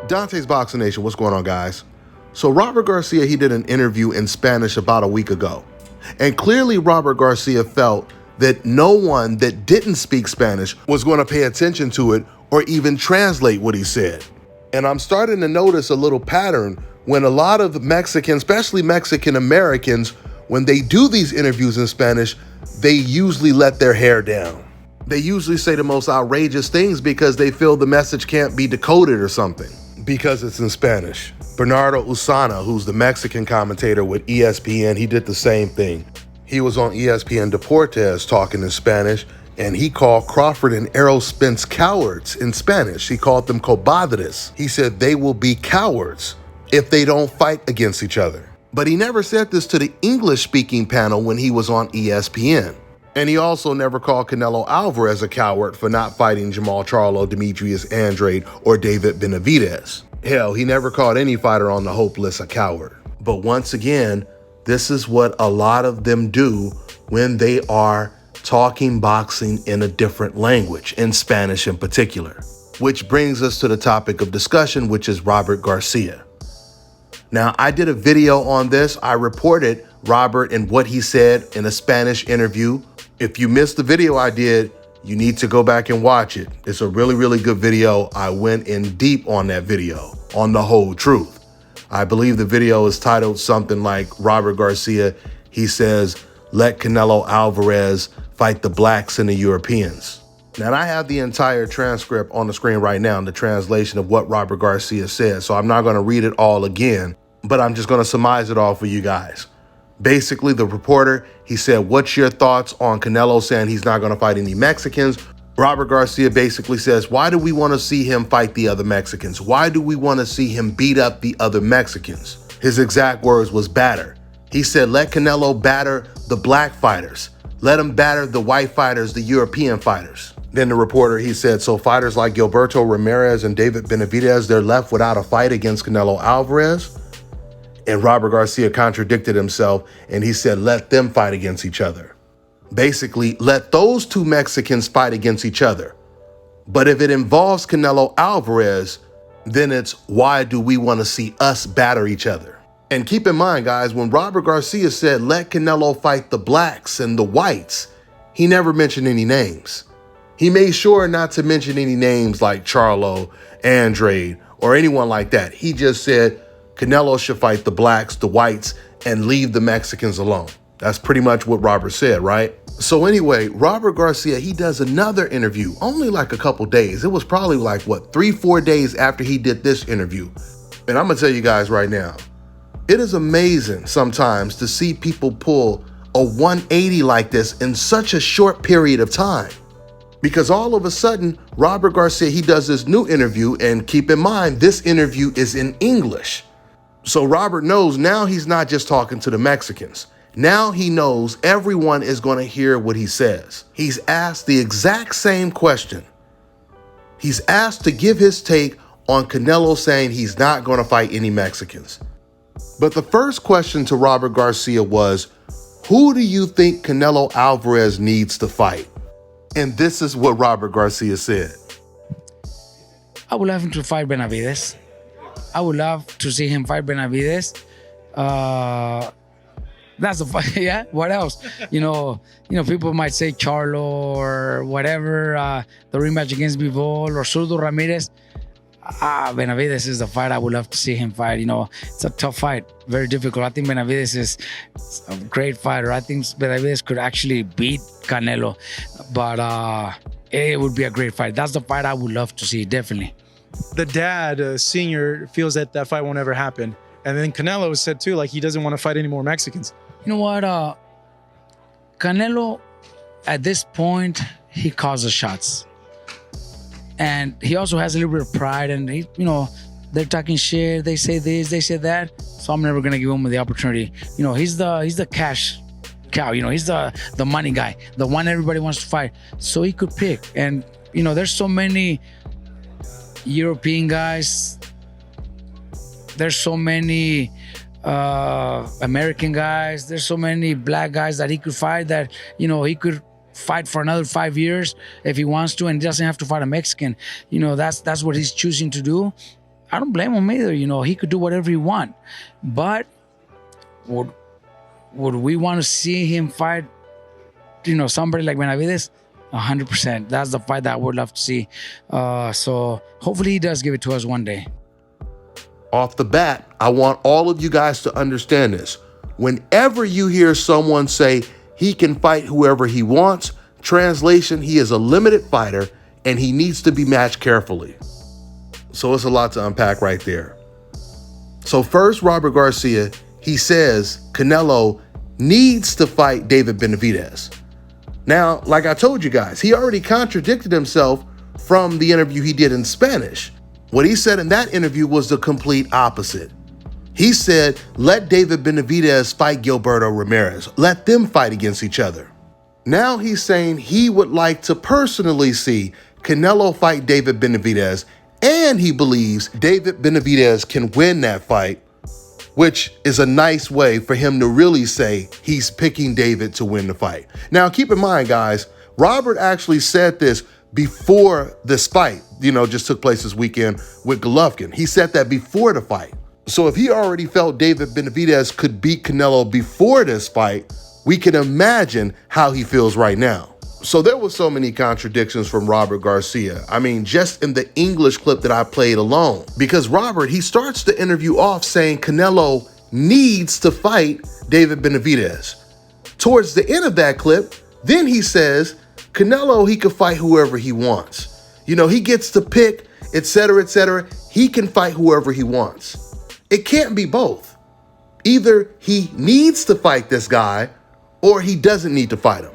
Dontaesboxingnation, what's going on, guys? So Robert Garcia, he did an interview in Spanish about a week ago. And clearly Robert Garcia felt that no one that didn't speak Spanish was going to pay attention to it or even translate what he said. And I'm starting to notice a little pattern when a lot of Mexicans, especially Mexican Americans, when they do these interviews in Spanish, they usually let their hair down. They usually say the most outrageous things because they feel the message can't be decoded or something because it's in Spanish. Bernardo Usana, who's the Mexican commentator with ESPN, he did the same thing. He was on ESPN Deportes talking in Spanish, and he called Crawford and Errol Spence cowards in Spanish. He called them cobardes. He said they will be cowards if they don't fight against each other. But he never said this to the English-speaking panel when he was on ESPN. And he also never called Canelo Alvarez a coward for not fighting Jamal Charlo, Demetrius Andrade, or David Benavidez. Hell, he never called any fighter on the Hope list a coward. But once again, this is what a lot of them do when they are talking boxing in a different language, in Spanish in particular. Which brings us to the topic of discussion, which is Robert Garcia. Now, I did a video on this. I reported Robert and what he said in a Spanish interview. If you missed the video I did, you need to go back and watch it. It's a really, really good video. I went in deep on that video, on the whole truth. I believe the video is titled something like Robert Garcia, he says, let Canelo Alvarez fight the blacks and the Europeans. Now, I have the entire transcript on the screen right now, the translation of what Robert Garcia said. So I'm not going to read it all again, but I'm just going to surmise it all for you guys. Basically, the reporter, he said, what's your thoughts on Canelo saying he's not going to fight any Mexicans? Robert Garcia basically says, why do we want to see him fight the other Mexicans? Why do we want to see him beat up the other Mexicans? His exact words was batter. He said, let Canelo batter the black fighters. Let him batter the white fighters, the European fighters. Then the reporter, he said, so fighters like Gilberto Ramirez and David Benavidez, they're left without a fight against Canelo Alvarez? And Robert Garcia contradicted himself and he said, let them fight against each other. Basically, let those two Mexicans fight against each other. But if it involves Canelo Alvarez, then it's why do we want to see us batter each other? And keep in mind, guys, when Robert Garcia said, let Canelo fight the blacks and the whites, he never mentioned any names. He made sure not to mention any names like Charlo, Andrade, or anyone like that. He just said, Canelo should fight the blacks, the whites, and leave the Mexicans alone. That's pretty much what Robert said, right? So anyway, Robert Garcia, he does another interview, only like a couple days. It was probably like, what, 3-4 days after he did this interview. And I'm gonna tell you guys right now, it is amazing sometimes to see people pull a 180 like this in such a short period of time. Because all of a sudden, Robert Garcia, he does this new interview, and keep in mind, this interview is in English. So Robert knows now he's not just talking to the Mexicans. Now he knows everyone is going to hear what he says. He's asked the exact same question. He's asked to give his take on Canelo saying he's not going to fight any Mexicans. But the first question to Robert Garcia was, who do you think Canelo Alvarez needs to fight? And this is what Robert Garcia said. I would love him to fight Benavidez. I would love to see him fight Benavidez. That's the fight, yeah. What else? You know, people might say Charlo or whatever, the rematch against Bivol or Zurdo Ramirez. Benavidez is the fight I would love to see him fight. It's a tough fight, very difficult. I think Benavidez is a great fighter. I think Benavidez could actually beat Canelo, but it would be a great fight. That's the fight I would love to see, definitely. The dad, senior, feels that fight won't ever happen. And then Canelo said too, like he doesn't want to fight any more Mexicans. You know what? Canelo, at this point, he calls the shots. And he also has a little bit of pride, and they're talking shit, they say this, they say that. So I'm never gonna give him the opportunity. He's the cash cow, he's the money guy, the one everybody wants to fight. So he could pick. And there's so many European guys, there's so many American guys, there's so many black guys that he could fight that, he could fight for another 5 years if he wants to, and he doesn't have to fight a Mexican. That's what he's choosing to do. I don't blame him either. He could do whatever he want. But would we want to see him fight, somebody like Benavidez? 100%. That's the fight that I would love to see. So hopefully he does give it to us one day. Off the bat, I want all of you guys to understand this. Whenever you hear someone say he can fight whoever he wants, translation, he is a limited fighter and he needs to be matched carefully. So it's a lot to unpack right there. So first, Robert Garcia, he says Canelo needs to fight David Benavidez. Now, like I told you guys, he already contradicted himself from the interview he did in Spanish. What he said in that interview was the complete opposite. He said, let David Benavidez fight Gilberto Ramirez. Let them fight against each other. Now he's saying he would like to personally see Canelo fight David Benavidez, and he believes David Benavidez can win that fight, which is a nice way for him to really say he's picking David to win the fight. Now, keep in mind, guys, Robert actually said this before this fight, just took place this weekend with Golovkin. He said that before the fight. So if he already felt David Benavidez could beat Canelo before this fight, we can imagine how he feels right now. So there were so many contradictions from Robert Garcia. I mean, just in the English clip that I played alone. Because Robert, he starts the interview off saying Canelo needs to fight David Benavidez. Towards the end of that clip, then he says Canelo, he can fight whoever he wants. He gets to pick, etc., etc. He can fight whoever he wants. It can't be both. Either he needs to fight this guy or he doesn't need to fight him.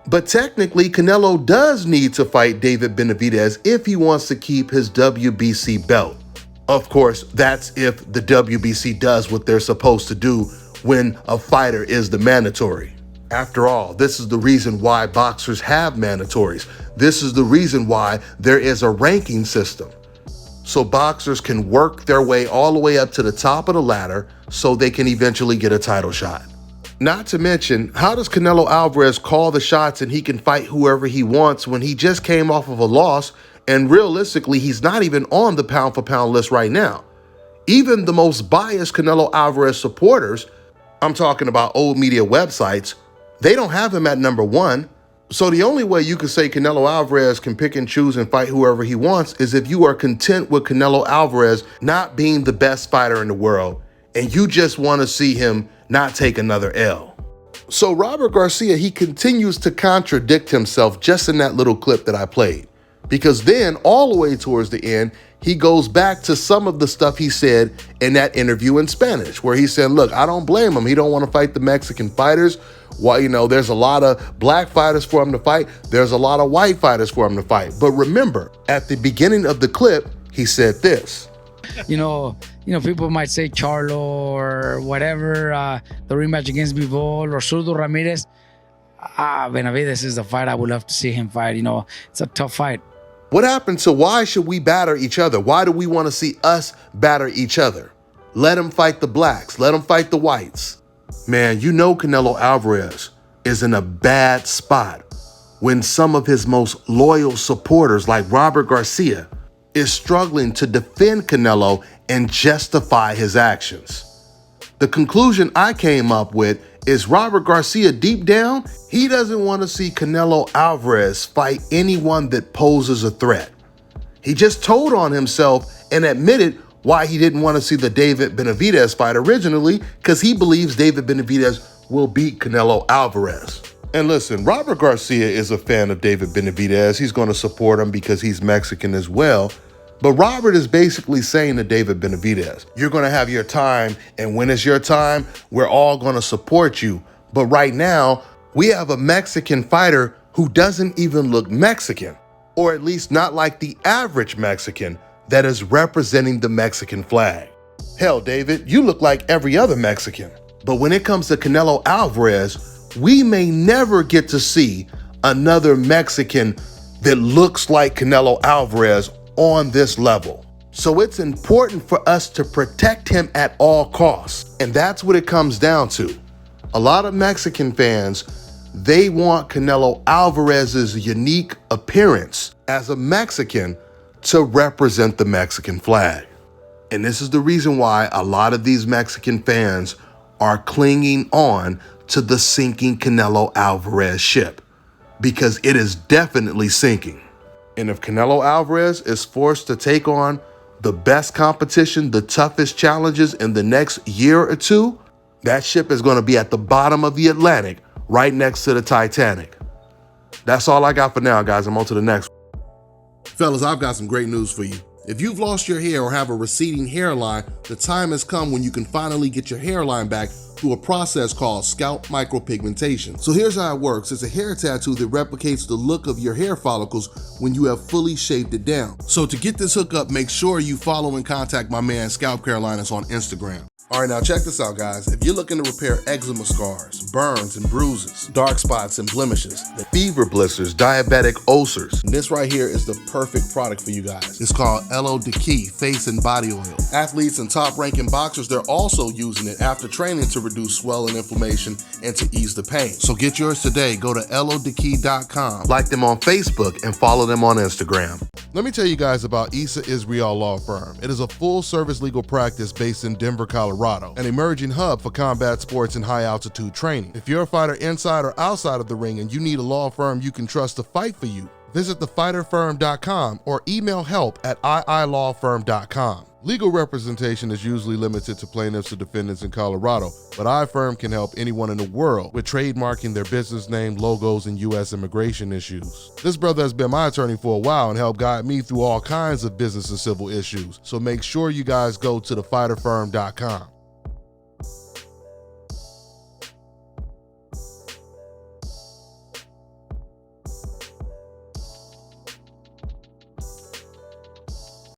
But technically, Canelo does need to fight David Benavidez if he wants to keep his WBC belt. Of course, that's if the WBC does what they're supposed to do when a fighter is the mandatory. After all, this is the reason why boxers have mandatories. This is the reason why there is a ranking system. So boxers can work their way all the way up to the top of the ladder so they can eventually get a title shot. Not to mention, how does Canelo Alvarez call the shots and he can fight whoever he wants when he just came off of a loss and realistically he's not even on the pound for pound list right now? Even the most biased Canelo Alvarez supporters, I'm talking about old media websites, they don't have him at number one. So the only way you could say Canelo Alvarez can pick and choose and fight whoever he wants is if you are content with Canelo Alvarez not being the best fighter in the world and you just want to see him not take another L. So Robert Garcia, he continues to contradict himself just in that little clip that I played. Because then all the way towards the end, he goes back to some of the stuff he said in that interview in Spanish, where he said, look, I don't blame him. He don't want to fight the Mexican fighters. Why, there's a lot of black fighters for him to fight. There's a lot of white fighters for him to fight. But remember, at the beginning of the clip, he said this. People might say Charlo or whatever, the rematch against Bivol or Zurdo Ramirez. Benavidez is the fight I would love to see him fight. It's a tough fight. What happened to why should we batter each other? Why do we want to see us batter each other? Let him fight the blacks. Let him fight the whites. Man, Canelo Alvarez is in a bad spot when some of his most loyal supporters like Robert Garcia is struggling to defend Canelo and justify his actions. The conclusion I came up with is Robert Garcia, deep down, he doesn't want to see Canelo Alvarez fight anyone that poses a threat. He just told on himself and admitted why he didn't want to see the David Benavidez fight originally, because he believes David Benavidez will beat Canelo Alvarez. And listen, Robert Garcia is a fan of David Benavidez. He's going to support him because he's Mexican as well. But Robert is basically saying to David Benavidez, you're going to have your time, and when it's your time, we're all going to support you. But right now, we have a Mexican fighter who doesn't even look Mexican, or at least not like the average Mexican that is representing the Mexican flag. Hell, David, you look like every other Mexican. But when it comes to Canelo Alvarez, we may never get to see another Mexican that looks like Canelo Alvarez on this level. So it's important for us to protect him at all costs. And that's what it comes down to. A lot of Mexican fans, they want Canelo Alvarez's unique appearance as a Mexican to represent the Mexican flag. And this is the reason why a lot of these Mexican fans are clinging on to the sinking Canelo Alvarez ship, because it is definitely sinking. And if Canelo Alvarez is forced to take on the best competition, the toughest challenges in the next year or two, that ship is going to be at the bottom of the Atlantic, right next to the Titanic. That's all I got for now, guys. I'm on to the next one. Fellas, I've got some great news for you. If you've lost your hair or have a receding hairline, the time has come when you can finally get your hairline back through a process called scalp micropigmentation. So here's how it works. It's a hair tattoo that replicates the look of your hair follicles when you have fully shaved it down. So to get this hookup, make sure you follow and contact my man ScalpCarolinas on Instagram. All right, now check this out, guys. If you're looking to repair eczema scars, burns and bruises, dark spots and blemishes, the fever blisters, diabetic ulcers, this right here is the perfect product for you guys. It's called Elo de Key Face and Body Oil. Athletes and top-ranking boxers, they're also using it after training to reduce swelling, inflammation, and to ease the pain. So get yours today. Go to elodekey.com, like them on Facebook, and follow them on Instagram. Let me tell you guys about Issa Israel Law Firm. It is a full-service legal practice based in Denver, Colorado, an emerging hub for combat sports and high-altitude training. If you're a fighter inside or outside of the ring and you need a law firm you can trust to fight for you, visit thefighterfirm.com or email help@iilawfirm.com. Legal representation is usually limited to plaintiffs or defendants in Colorado, but iFirm can help anyone in the world with trademarking their business name, logos, and U.S. immigration issues. This brother has been my attorney for a while and helped guide me through all kinds of business and civil issues, so make sure you guys go to thefighterfirm.com.